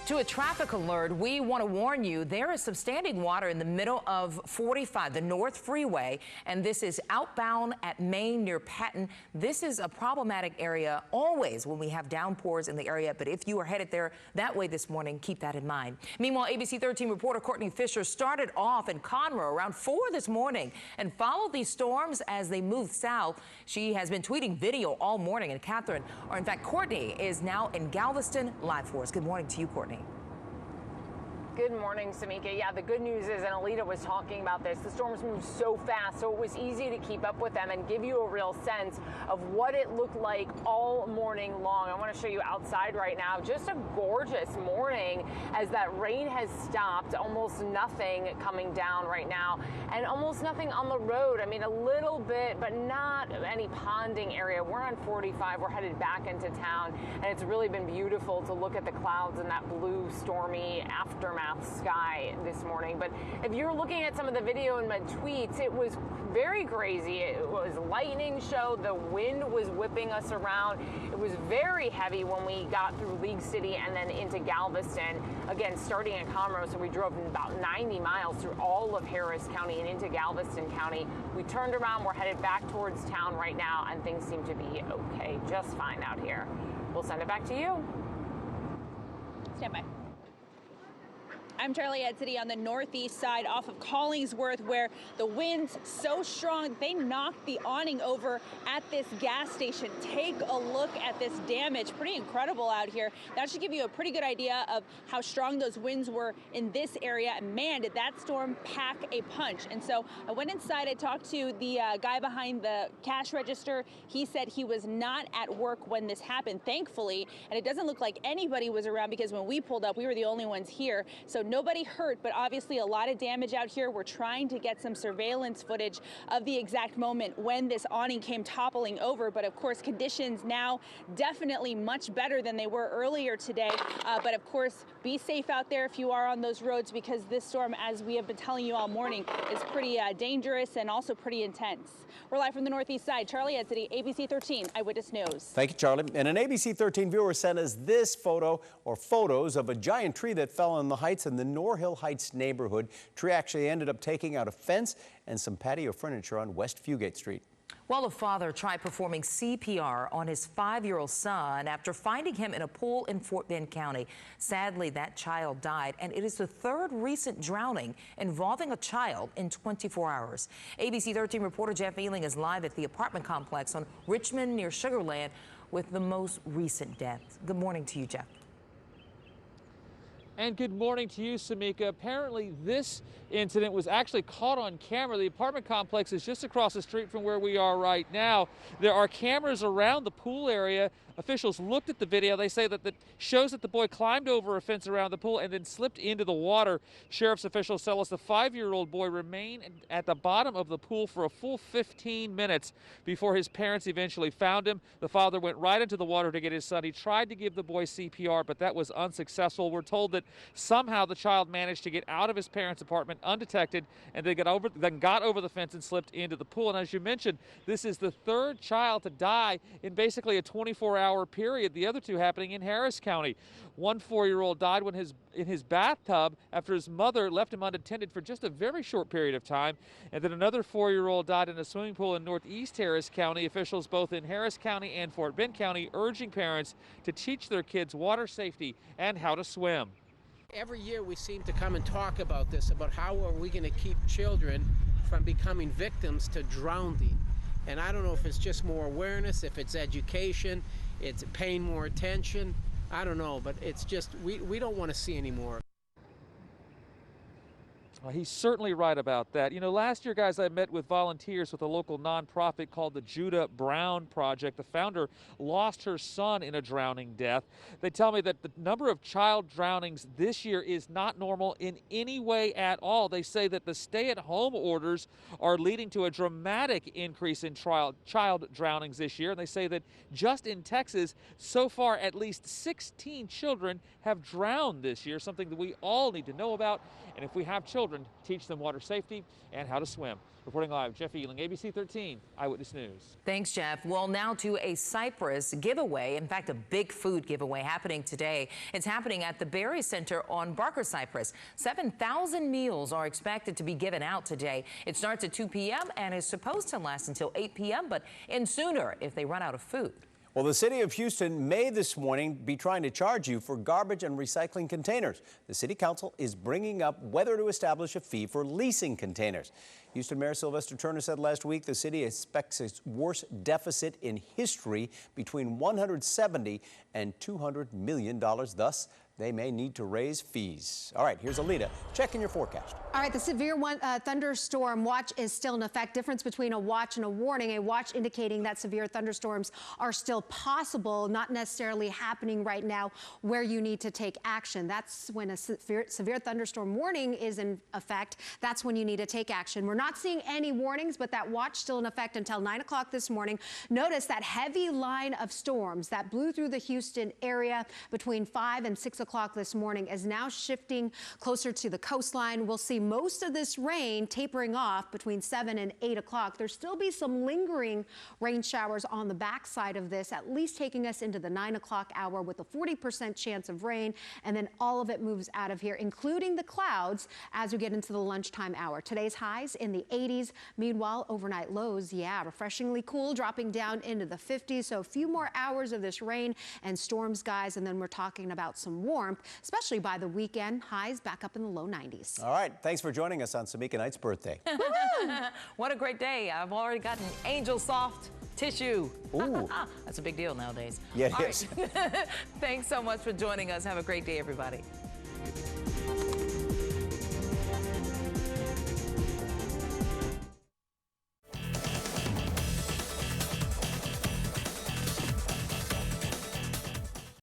To a traffic alert, we want to warn you there is some standing water in the middle of 45, the North Freeway, and this is outbound at Maine near Patton. This is a problematic area always when we have downpours in the area, but if you are headed there that way this morning, keep that in mind. Meanwhile, ABC 13 reporter Courtney Fisher started off in Conroe around 4 this morning and followed these storms as they moved south. She has been tweeting video all morning, and Catherine, or in fact Courtney, is now in Galveston live for us. Good morning to you, Courtney. Good morning, Samika. Yeah, the good news is, and Alita was talking about this, the storms moved so fast, so it was easy to keep up with them and give you a real sense of what it looked like all morning long. I want to show you outside right now. Just a gorgeous morning as that rain has stopped. Almost nothing coming down right now and almost nothing on the road. I mean, a little bit, but not any ponding area. We're on 45. We're headed back into town, and it's really been beautiful to look at the clouds and that blue, stormy aftermath sky this morning. But if you're looking at some of the video in my tweets, it was very crazy. It was lightning show. The wind was whipping us around. It was very heavy when we got through League City and then into Galveston. Again, starting in Conroe, so we drove about 90 miles through all of Harris County and into Galveston County. We turned around. We're headed back towards town right now, and things seem to be okay, just fine out here. We'll send it back to you. Stand by. I'm Charlie Edsity on the northeast side off of Collingsworth, where the wind's so strong they knocked the awning over at this gas station. Take a look at this damage. Pretty incredible out here. That should give you a pretty good idea of how strong those winds were in this area. And man, did that storm pack a punch. And so I went inside. I talked to the guy behind the cash register. He said he was not at work when this happened, thankfully. And it doesn't look like anybody was around, because when we pulled up, we were the only ones here. So nobody hurt, but obviously a lot of damage out here. We're trying to get some surveillance footage of the exact moment when this awning came toppling over. But of course, conditions now definitely much better than they were earlier today. But of course, be safe out there if you are on those roads, because this storm, as we have been telling you all morning, is pretty dangerous and also pretty intense. We're live from the northeast side. Charlie Edsity, ABC 13 Eyewitness News. Thank you, Charlie. And an ABC 13 viewer sent us this photo, or photos, of a giant tree that fell on the heights in the Norhill Heights neighborhood. Tree actually ended up taking out a fence and some patio furniture on West Fugate Street. Well, a father tried performing CPR on his 5-year-old son after finding him in a pool in Fort Bend County. Sadly, that child died, and it is the third recent drowning involving a child in 24 hours. ABC 13 reporter Jeff Ealing is live at the apartment complex on Richmond near Sugar Land with the most recent death. Good morning to you, Jeff. And good morning to you, Samika. Apparently, this incident was actually caught on camera. The apartment complex is just across the street from where we are right now. There are cameras around the pool area. Officials looked at the video. They say that it shows that the boy climbed over a fence around the pool and then slipped into the water. Sheriff's officials tell us the 5-year-old boy remained at the bottom of the pool for a full 15 minutes before his parents eventually found him. The father went right into the water to get his son. He tried to give the boy CPR, but that was unsuccessful. We're told that somehow the child managed to get out of his parents' apartment undetected and then got over the fence and slipped into the pool. And as you mentioned, this is the third child to die in basically a 24-hour period, the other two happening in Harris County. One 4-year-old died in his bathtub after his mother left him unattended for just a very short period of time. And then another 4-year-old died in a swimming pool in northeast Harris County. Officials both in Harris County and Fort Bend County urging parents to teach their kids water safety and how to swim. Every year we seem to come and talk about this, about how are we going to keep children from becoming victims to drowning. And I don't know if it's just more awareness, if it's education, it's paying more attention. I don't know, but it's just, we don't want to see any more. Well, he's certainly right about that. You know, last year, guys, I met with volunteers with a local nonprofit called the Judah Brown Project. The founder lost her son in a drowning death. They tell me that the number of child drownings this year is not normal in any way at all. They say that the stay-at-home orders are leading to a dramatic increase in child drownings this year. And they say that just in Texas, so far, at least 16 children have drowned this year, something that we all need to know about. And if we have children children, teach them water safety and how to swim. Reporting live, Jeff Ealing, ABC 13 Eyewitness News. Thanks, Jeff. Well, now to a Cypress giveaway. In fact, a big food giveaway happening today. It's happening at the Berry Center on Barker Cypress. 7,000 meals are expected to be given out today. It starts at 2 p.m. and is supposed to last until 8 p.m., but end sooner if they run out of food. Well, the city of Houston may this morning be trying to charge you for garbage and recycling containers. The city council is bringing up whether to establish a fee for leasing containers. Houston Mayor Sylvester Turner said last week the city expects its worst deficit in history, between $170 and $200 million. Thus, they may need to raise fees. All right, here's Alita checking your forecast. All right, the severe thunderstorm watch is still in effect. Difference between a watch and a warning. A watch indicating that severe thunderstorms are still possible, not necessarily happening right now where you need to take action. That's when a severe thunderstorm warning is in effect. That's when you need to take action. We're not seeing any warnings, but that watch still in effect until 9 o'clock this morning. Notice that heavy line of storms that blew through the Houston area between 5 and 6 o'clock this morning is now shifting closer to the coastline. We'll see most of this rain tapering off between 7 and 8 o'clock. There'll still be some lingering rain showers on the backside of this, at least taking us into the 9 o'clock hour with a 40% chance of rain, and then all of it moves out of here, including the clouds, as we get into the lunchtime hour. Today's highs in the 80s. Meanwhile, overnight lows, refreshingly cool, dropping down into the 50s. So a few more hours of this rain and storms, guys, and then we're talking about some warmth, especially by the weekend. Highs back up in the low 90s. All right, thanks for joining us on Samika Knight's birthday. What a great day. I've already gotten Angel Soft tissue. Ooh. That's a big deal nowadays. Yeah, it is. Thanks so much for joining us. Have a great day, everybody.